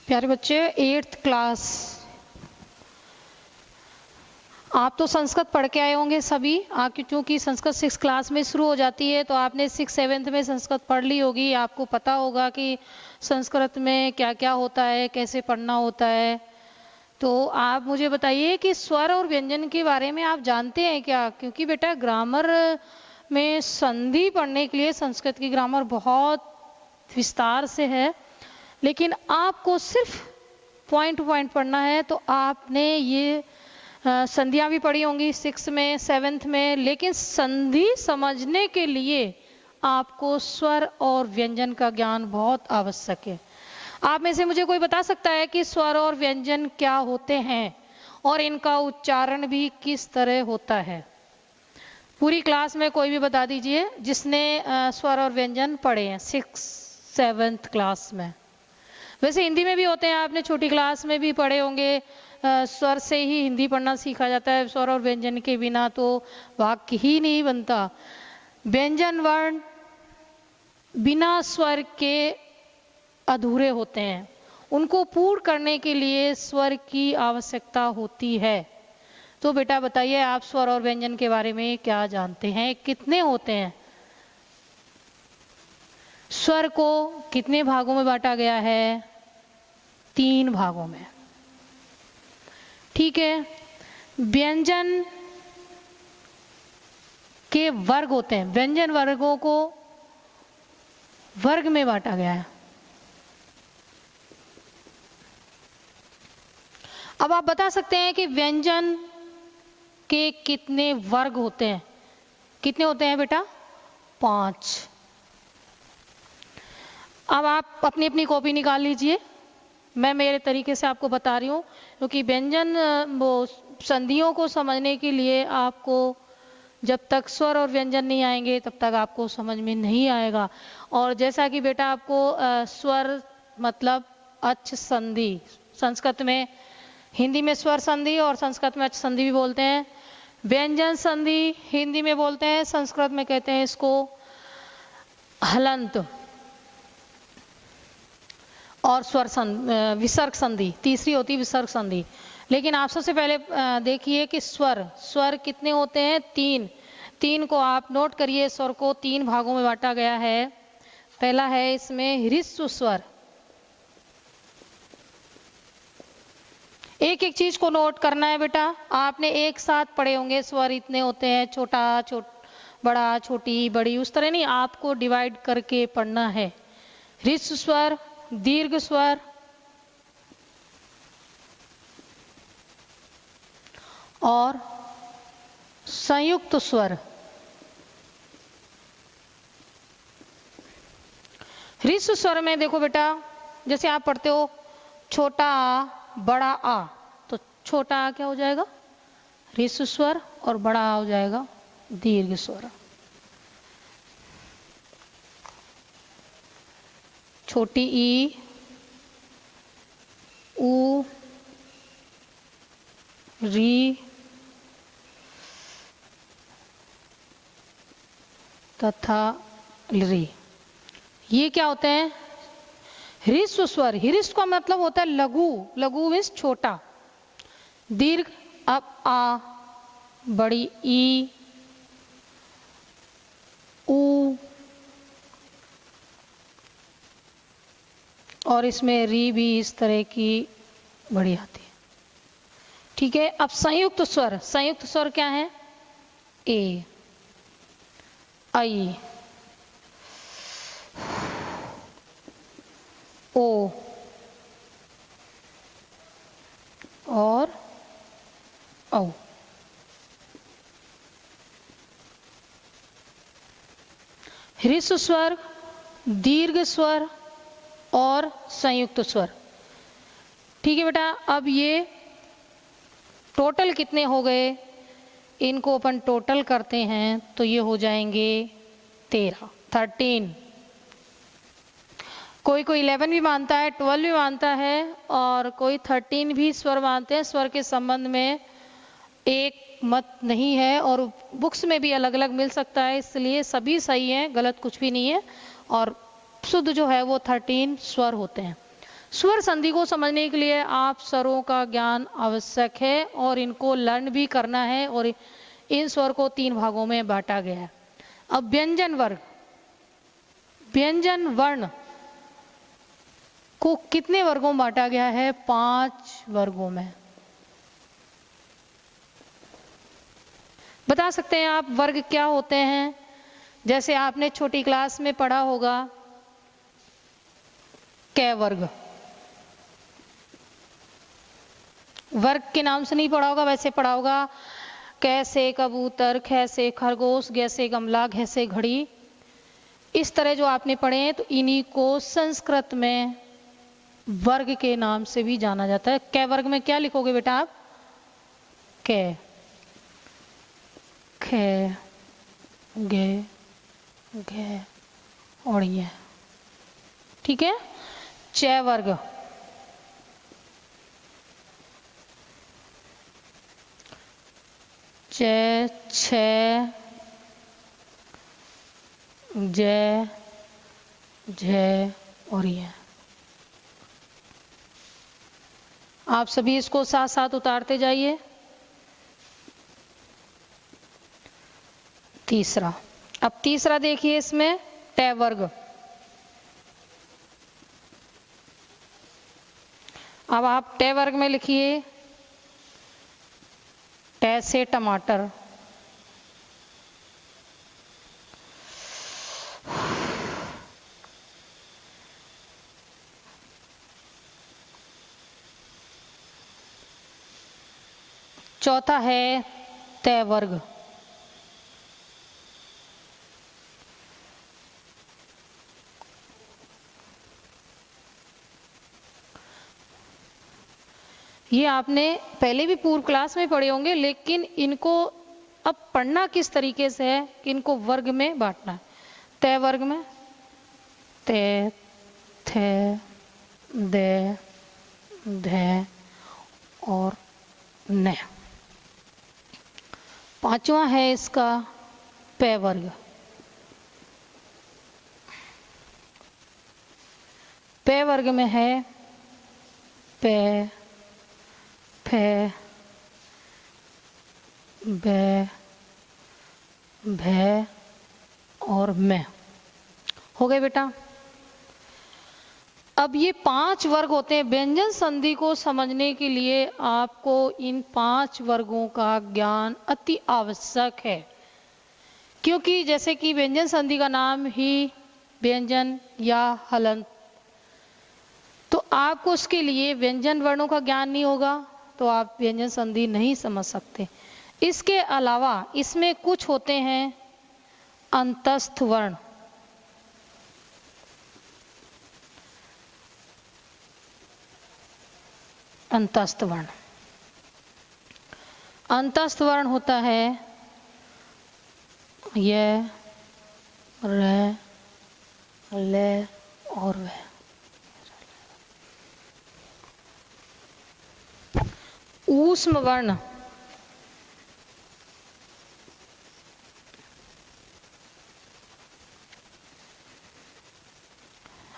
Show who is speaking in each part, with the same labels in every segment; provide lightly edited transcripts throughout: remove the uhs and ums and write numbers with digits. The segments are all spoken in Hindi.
Speaker 1: प्यारे बच्चे, 8th क्लास आप तो संस्कृत पढ़ के आए होंगे सभी। आप क्योंकि संस्कृत 6th क्लास में शुरू हो जाती है तो आपने 6th 7th में संस्कृत पढ़ ली होगी। आपको पता होगा कि संस्कृत में क्या क्या होता है, कैसे पढ़ना होता है। तो आप मुझे बताइए कि स्वर और व्यंजन के बारे में आप जानते हैं क्या? क्योंकि बेटा ग्रामर में संधि पढ़ने के लिए संस्कृत की ग्रामर बहुत विस्तार से है, लेकिन आपको सिर्फ पॉइंट पॉइंट पढ़ना है। तो आपने ये संधियां भी पढ़ी होंगी 6th में 7th में, लेकिन संधि समझने के लिए आपको स्वर और व्यंजन का ज्ञान बहुत आवश्यक है। आप में से मुझे कोई बता सकता है कि स्वर और व्यंजन क्या होते हैं और इनका उच्चारण भी किस तरह होता है? पूरी क्लास में कोई भी बता दीजिए जिसने स्वर और व्यंजन पढ़े हैं 6th 7th क्लास में। वैसे हिंदी में भी होते हैं, आपने छोटी क्लास में भी पढ़े होंगे। स्वर से ही हिंदी पढ़ना सीखा जाता है, स्वर और व्यंजन के बिना तो वाक्य ही नहीं बनता। व्यंजन वर्ण बिना स्वर के अधूरे होते हैं, उनको पूर्ण करने के लिए स्वर की आवश्यकता होती है। तो बेटा बताइए, आप स्वर और व्यंजन के बारे में क्या जानते हैं? कितने होते हैं? स्वर को कितने भागों में बांटा गया है? 3 भागों में। ठीक है। व्यंजन के वर्ग होते हैं, व्यंजन वर्गों को वर्ग में बांटा गया है। अब आप बता सकते हैं कि व्यंजन के कितने वर्ग होते हैं? कितने होते हैं बेटा? 5। अब आप अपनी अपनी कॉपी निकाल लीजिए, मैं मेरे तरीके से आपको बता रही हूँ, क्योंकि व्यंजन वो संधियों को समझने के लिए आपको जब तक स्वर और व्यंजन नहीं आएंगे तब तक आपको समझ में नहीं आएगा। और जैसा कि बेटा आपको स्वर मतलब अच्छ संधि, संस्कृत में, हिंदी में स्वर संधि और संस्कृत में अच्छ संधि भी बोलते हैं। व्यंजन संधि हिंदी में बोलते हैं, संस्कृत में कहते हैं इसको हलंत। और स्वर विसर्ग संधि तीसरी होती है, विसर्ग संधि। लेकिन आप सबसे पहले देखिए कि स्वर कितने होते हैं? 3 को आप नोट करिए। स्वर को 3 भागों में बांटा गया है। पहला है इसमें ह्रस्व स्वर। एक एक चीज को नोट करना है बेटा। आपने एक साथ पढ़े होंगे स्वर इतने होते हैं, छोटा बड़ा, छोटी, बड़ी, उस तरह नहीं, आपको डिवाइड करके पढ़ना है। ह्रस्व स्वर, दीर्घ स्वर और संयुक्त स्वर। ह्रस्व स्वर में देखो बेटा, जैसे आप पढ़ते हो छोटा आ बड़ा आ, तो छोटा आ क्या हो जाएगा? ह्रस्व स्वर, और बड़ा आ हो जाएगा दीर्घ स्वर। छोटी ई, ऊ, री तथा री, ये क्या होते हैं? ह्रस्व स्वर। ह्रस्व का मतलब होता है लघु, लघु मीन्स छोटा। दीर्घ, अब आ, बड़ी ई, ऊ, और इसमें री भी इस तरह की बड़ी आती है। ठीक है। अब संयुक्त स्वर। संयुक्त स्वर क्या है? ए, आई, ओ और औ। ह्रस्व स्वर, दीर्घ स्वर और संयुक्त स्वर। ठीक है बेटा। अब ये टोटल कितने हो गए? इनको अपन टोटल करते हैं तो ये हो जाएंगे 13। कोई 11 भी मानता है, 12 भी मानता है, और कोई 13 भी स्वर मानते हैं। स्वर के संबंध में एक मत नहीं है और बुक्स में भी अलग अलग मिल सकता है, इसलिए सभी सही है, गलत कुछ भी नहीं है। और शुद्ध जो है वो 13 स्वर होते हैं। स्वर संधि को समझने के लिए आप स्वरों का ज्ञान आवश्यक है और इनको लर्न भी करना है। और इन स्वर को 3 भागों में बांटा गया है। अब व्यंजन वर्ग, व्यंजन वर्ण को कितने वर्गों में बांटा गया है? 5 वर्गों में। बता सकते हैं आप वर्ग क्या होते हैं? जैसे आपने छोटी क्लास में पढ़ा होगा कै वर्ग, वर्ग के नाम से नहीं पढ़ा होगा, वैसे पढ़ा होगा कैसे कबूतर, खैसे खरगोश, गैसे गमला, घैसे घड़ी। इस तरह जो आपने पढ़े हैं तो इन्हीं को संस्कृत में वर्ग के नाम से भी जाना जाता है। कै वर्ग में क्या लिखोगे बेटा आप? कै, खे, गे, घे और ये, ठीक है। चै वर्ग, चै, छे, जय, जय और ये। आप सभी इसको साथ साथ उतारते जाइए। तीसरा, अब तीसरा देखिए इसमें टै वर्ग। अब आप टै वर्ग में लिखिए टै से टमाटर, चौथा है तै वर्ग। ये आपने पहले भी पूर्व क्लास में पढ़े होंगे, लेकिन इनको अब पढ़ना किस तरीके से है कि इनको वर्ग में बांटना है। तै वर्ग में ते, थे, दे, धे और ने। पांचवा है इसका पै वर्ग। पै वर्ग में है पै, फे, बै, भै और मैं। हो गए बेटा। अब ये 5 वर्ग होते हैं। व्यंजन संधि को समझने के लिए आपको इन 5 वर्गों का ज्ञान अति आवश्यक है, क्योंकि जैसे कि व्यंजन संधि का नाम ही व्यंजन या हलंत, तो आपको उसके लिए व्यंजन वर्णों का ज्ञान नहीं होगा तो आप व्यंजन संधि नहीं समझ सकते। इसके अलावा इसमें कुछ होते हैं अंतस्थ वर्ण। अंतस्थ वर्ण, अंतस्थ वर्ण होता है ये, रे, ले और वे। ऊष्म वर्ण,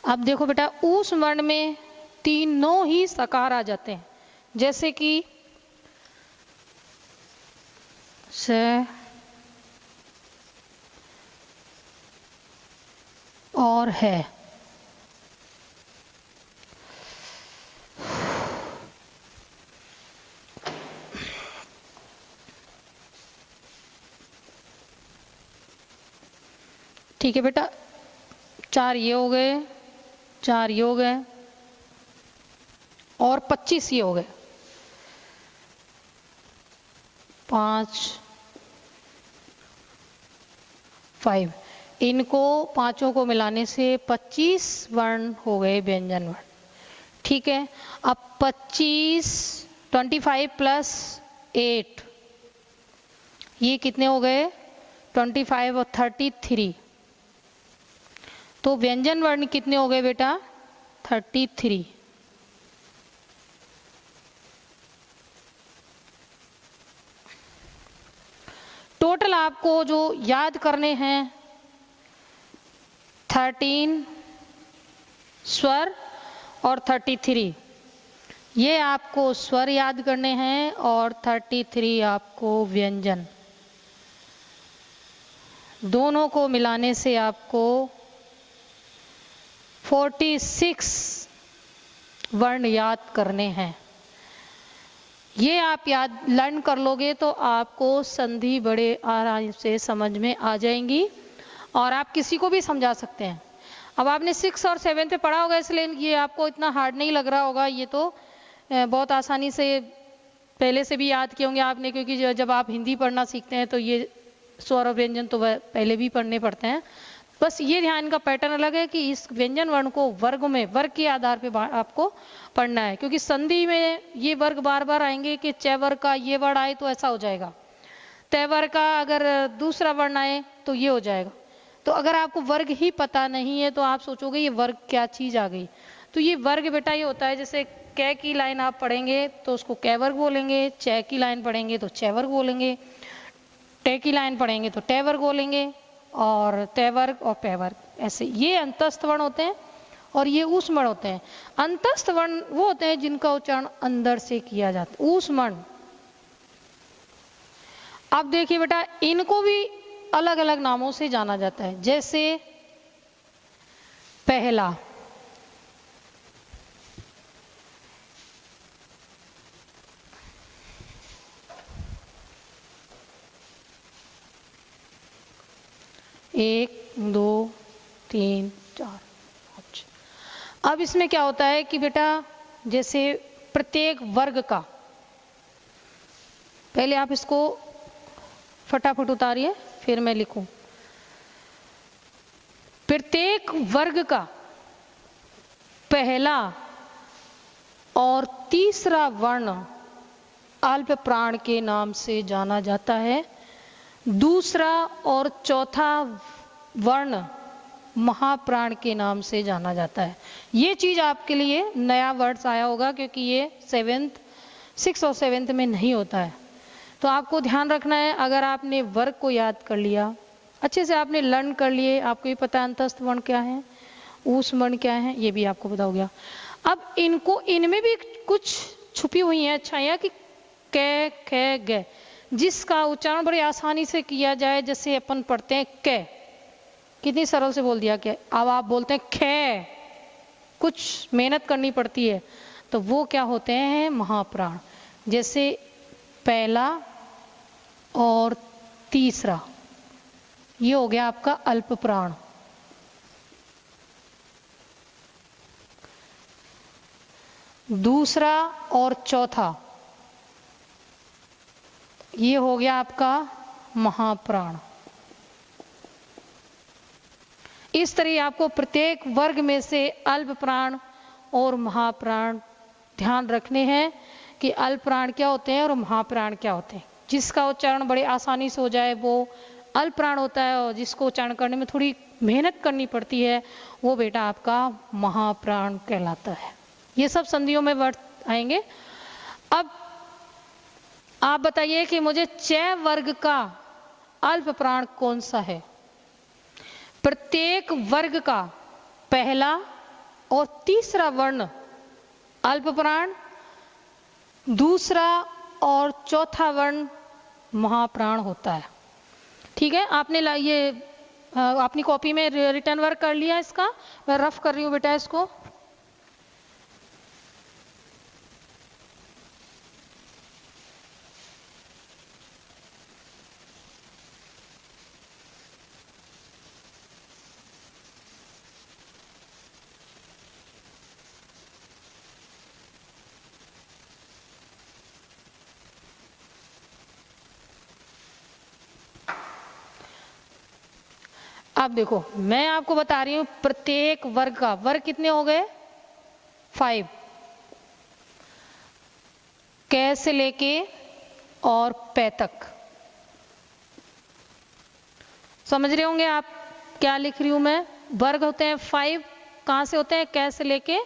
Speaker 1: अब देखो बेटा ऊष्म वर्ण में तीनों ही सकार आ जाते हैं, जैसे कि से और है। ठीक है बेटा, 4 ये हो गए, 4 ये हो गए और 25 ये हो गए। 5 इनको पांचों को मिलाने से 25 वर्ण हो गए व्यंजन वर्ण। ठीक है, अब 25 प्लस 8 ये कितने हो गए? 25 और 33। तो व्यंजन वर्ण कितने हो गए बेटा? 33। टोटल आपको जो याद करने हैं 13 स्वर और 33 ये आपको स्वर याद करने हैं और 33 आपको व्यंजन। दोनों को मिलाने से आपको 46 वर्ण याद करने हैं। ये आप याद लर्न कर लोगे तो आपको संधि बड़े आराम से समझ में आ जाएंगी और आप किसी को भी समझा सकते हैं। अब आपने 6 और 7 पे पढ़ा होगा इसलिए ये आपको इतना हार्ड नहीं लग रहा होगा। ये तो बहुत आसानी से पहले से भी याद किए होंगे आपने, क्योंकि जब आप हिंदी पढ़ना सीखते हैं तो ये स्वर और व्यंजन तो वह पहले भी पढ़ने पड़ते हैं। बस ये ध्यान का पैटर्न अलग है कि इस व्यंजन वर्ण को वर्ग में, वर्ग के आधार पे आपको पढ़ना है, क्योंकि संधि में ये वर्ग बार बार आएंगे कि च वर्ग का ये वर्ण आए तो ऐसा हो जाएगा, त वर्ग का अगर दूसरा वर्ण आए तो ये हो जाएगा। तो अगर आपको वर्ग ही पता नहीं है तो आप सोचोगे ये वर्ग क्या चीज आ गई। तो ये वर्ग बेटा ये होता है, जैसे क की लाइन आप पढ़ेंगे तो उसको क वर्ग बोलेंगे, च की लाइन पढ़ेंगे तो च वर्ग बोलेंगे, ट की लाइन पढ़ेंगे तो ट वर्ग बोलेंगे, और त वर्ग और प वर्ग, ऐसे ये अंतस्थ वर्ण होते हैं और ये ऊष्म वर्ण होते हैं। अंतस्थ वर्ण वो होते हैं जिनका उच्चारण अंदर से किया जाता है, ऊष्म वर्ण। अब देखिए बेटा इनको भी अलग अलग नामों से जाना जाता है, जैसे पहला एक, दो, तीन, चार, पाँच। अब इसमें क्या होता है कि बेटा जैसे प्रत्येक वर्ग का, पहले आप इसको फटाफट उतारिए फिर मैं लिखूं। प्रत्येक वर्ग का पहला और तीसरा वर्ण अल्प प्राण के नाम से जाना जाता है। दूसरा और चौथा वर्ण महाप्राण के नाम से जाना जाता है। ये चीज आपके लिए नया वर्ड आया होगा, क्योंकि ये 6 और 7 में नहीं होता है। तो आपको ध्यान रखना है, अगर आपने वर्ग को याद कर लिया, अच्छे से आपने लर्न कर लिए, आपको ये पता है अंतस्थ वर्ण क्या है, ऊष्म वर्ण क्या है, ये भी आपको पता हो गया। अब इनको, इनमें भी कुछ छुपी हुई हैं अच्छाइयाँ कि क, ख, ग, जिसका उच्चारण बड़ी आसानी से किया जाए। जैसे अपन पढ़ते हैं क, कितनी सरल से बोल दिया क्या। अब आप बोलते हैं ख, कुछ मेहनत करनी पड़ती है, तो वो क्या होते हैं महाप्राण। जैसे पहला और तीसरा ये हो गया आपका अल्प प्राण। दूसरा और चौथा ये हो गया आपका महाप्राण। इस तरह आपको प्रत्येक वर्ग में से अल्प प्राण और महाप्राण ध्यान रखने हैं कि अल्प प्राण क्या होते हैं और महाप्राण क्या होते हैं। जिसका उच्चारण बड़े आसानी से हो जाए वो अल्प प्राण होता है, और जिसको उच्चारण करने में थोड़ी मेहनत करनी पड़ती है वो बेटा आपका महाप्राण कहलाता है। ये सब संधियों में वर्ड आएंगे। अब आप बताइए कि मुझे च वर्ग का अल्प प्राण कौन सा है। प्रत्येक वर्ग का पहला और तीसरा वर्ण अल्प प्राण, दूसरा और चौथा वर्ण महाप्राण होता है। ठीक है, आपने ये अपनी कॉपी में रिटर्न वर्क कर लिया इसका, मैं रफ कर रही हूं बेटा इसको। अब देखो मैं आपको बता रही हूं प्रत्येक वर्ग का, वर्ग कितने हो गए 5, क से लेके और पै तक। समझ रहे होंगे आप क्या लिख रही हूं मैं। वर्ग होते हैं 5, कहां से होते हैं, क से लेके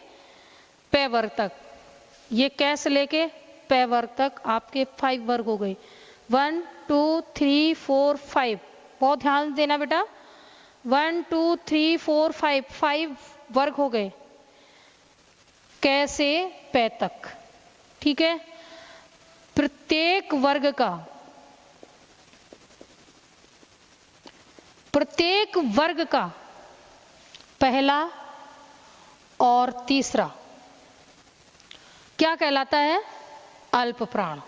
Speaker 1: पै वर्ग तक। ये क से लेके पै वर्ग तक आपके 5 वर्ग हो गए। 1 2 3 4 5, बहुत ध्यान देना बेटा। 1 2 3 4 5 वर्ग हो गए। कै से पै तक, ठीक है। प्रत्येक वर्ग का पहला और तीसरा क्या कहलाता है? अल्प प्राण।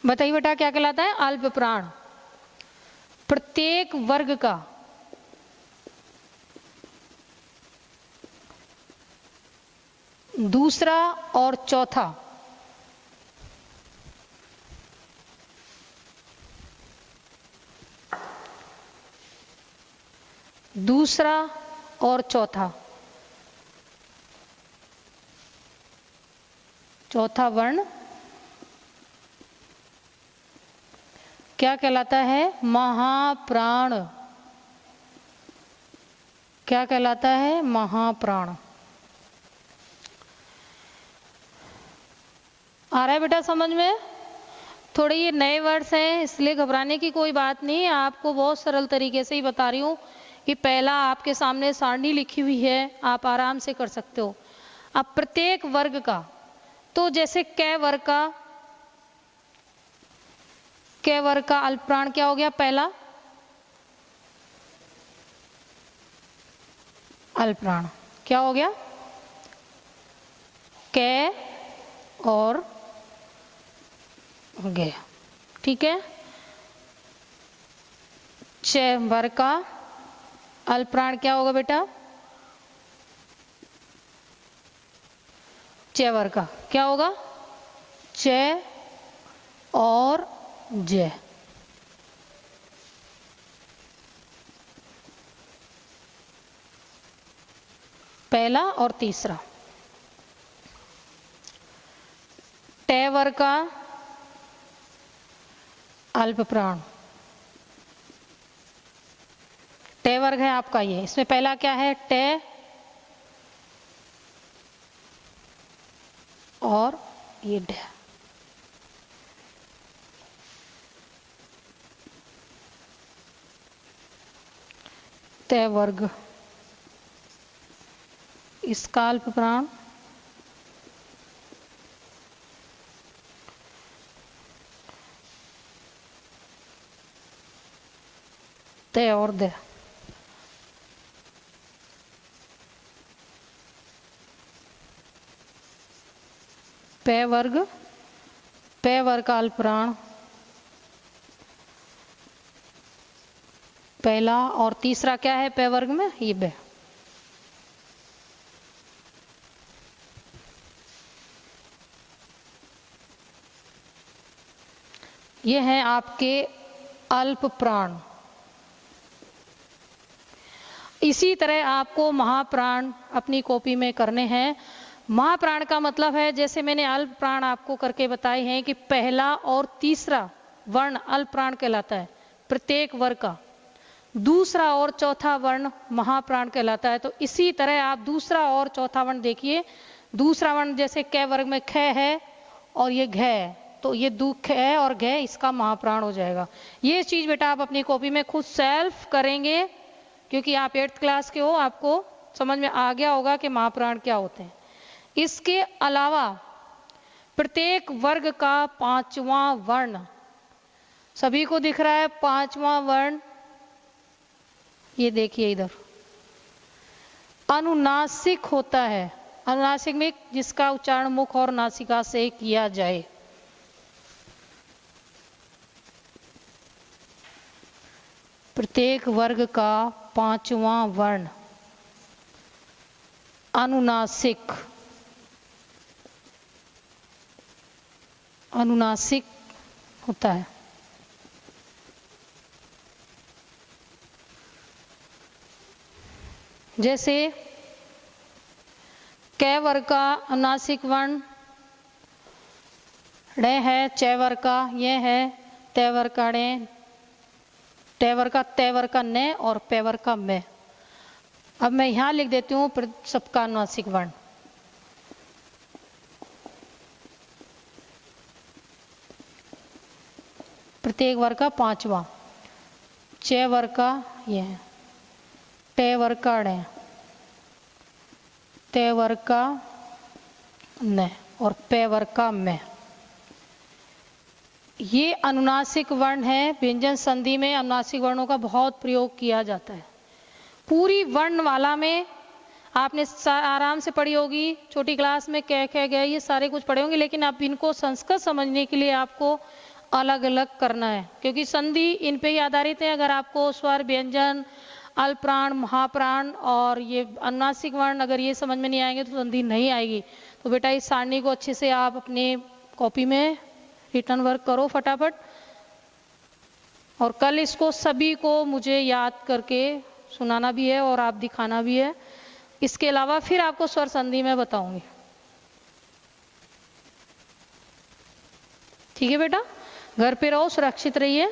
Speaker 1: बताइए बेटा क्या कहलाता है? अल्प प्राण। प्रत्येक वर्ग का दूसरा और चौथा चौथा वर्ण क्या कहलाता है? महाप्राण। क्या कहलाता है? महाप्राण। आ रहा है बेटा समझ में? थोड़े ये नए वर्ड्स हैं इसलिए घबराने की कोई बात नहीं, आपको बहुत सरल तरीके से ही बता रही हूँ कि पहला आपके सामने सारणी लिखी हुई है, आप आराम से कर सकते हो। अब प्रत्येक वर्ग का, तो जैसे कै वर्ग का अल्प प्राण क्या हो गया? पहला अल्प प्राण क्या हो गया? कै और गे, ठीक है। च वर्ग का अल्प प्राण क्या होगा बेटा? च वर्ग का क्या होगा? च और जय। पहला और तीसरा। टे वर्ग का अल्प प्राण, टे वर्ग है आपका ये, इसमें पहला क्या है? टे और ये डे। ते वर्ग इसका अल्प प्राण ते और दे। पे वर्ग का अल्प प्राण पहला और तीसरा क्या है पे वर्ग में? ये बे। ये हैं आपके अल्प प्राण। इसी तरह आपको महाप्राण अपनी कॉपी में करने हैं। महाप्राण का मतलब है, जैसे मैंने अल्प प्राण आपको करके बताए हैं कि पहला और तीसरा वर्ण अल्प प्राण कहलाता है प्रत्येक वर्ग का, दूसरा और चौथा वर्ण महाप्राण कहलाता है। तो इसी तरह आप दूसरा और चौथा वर्ण देखिए। दूसरा वर्ण जैसे कै वर्ग में ख है और ये घ है, तो ये दुख है और घ इसका महाप्राण हो जाएगा। ये चीज बेटा आप अपनी कॉपी में खुद सेल्फ करेंगे, क्योंकि आप 8th क्लास के हो, आपको समझ में आ गया होगा कि महाप्राण क्या होते हैं। इसके अलावा प्रत्येक वर्ग का पांचवा वर्ण, सभी को दिख रहा है पांचवा वर्ण, ये देखिए इधर अनुनासिक होता है। अनुनासिक में जिसका उच्चारण मुख और नासिका से किया जाए। प्रत्येक वर्ग का पांचवा वर्ण अनुनासिक होता है। जैसे कै वर्ग का अनुनासिक वर्ण ड़ है, च वर्ग का ये है, तय वर्ग का ड़े, टे वर्ग का तय वर्ग का न और पे वर्ग का मैं। अब मैं यहां लिख देती हूं सबका अनुनासिक वर्ण। प्रत्येक वर्ग का पांचवा, च वर्ग का ये है, टेवर्काणे, तेवर्का न और पेवर्का में। ये अनुनासिक वर्ण है। व्यंजन संधि में अनुनासिक वर्णों का बहुत प्रयोग किया जाता है। पूरी वर्णमाला में आपने आराम से पढ़ी होगी, छोटी क्लास में कह गया ये सारे कुछ पढ़े होंगे, लेकिन आप इनको संस्कृत समझने के लिए आपको अलग अलग करना है, क्योंकि संधि इन पे ही आधारित है। अगर आपको स्वर, व्यंजन, अल्पप्राण, महाप्राण और ये अनुनासिक वर्ण अगर ये समझ में नहीं आएंगे तो संधि नहीं आएगी। तो बेटा इस सारणी को अच्छे से आप अपने कॉपी में रिटर्न वर्क करो फटाफट, और कल इसको सभी को मुझे याद करके सुनाना भी है और आप दिखाना भी है। इसके अलावा फिर आपको स्वर संधि में बताऊंगी। ठीक है बेटा, घर पे रहो, सुरक्षित रहिए।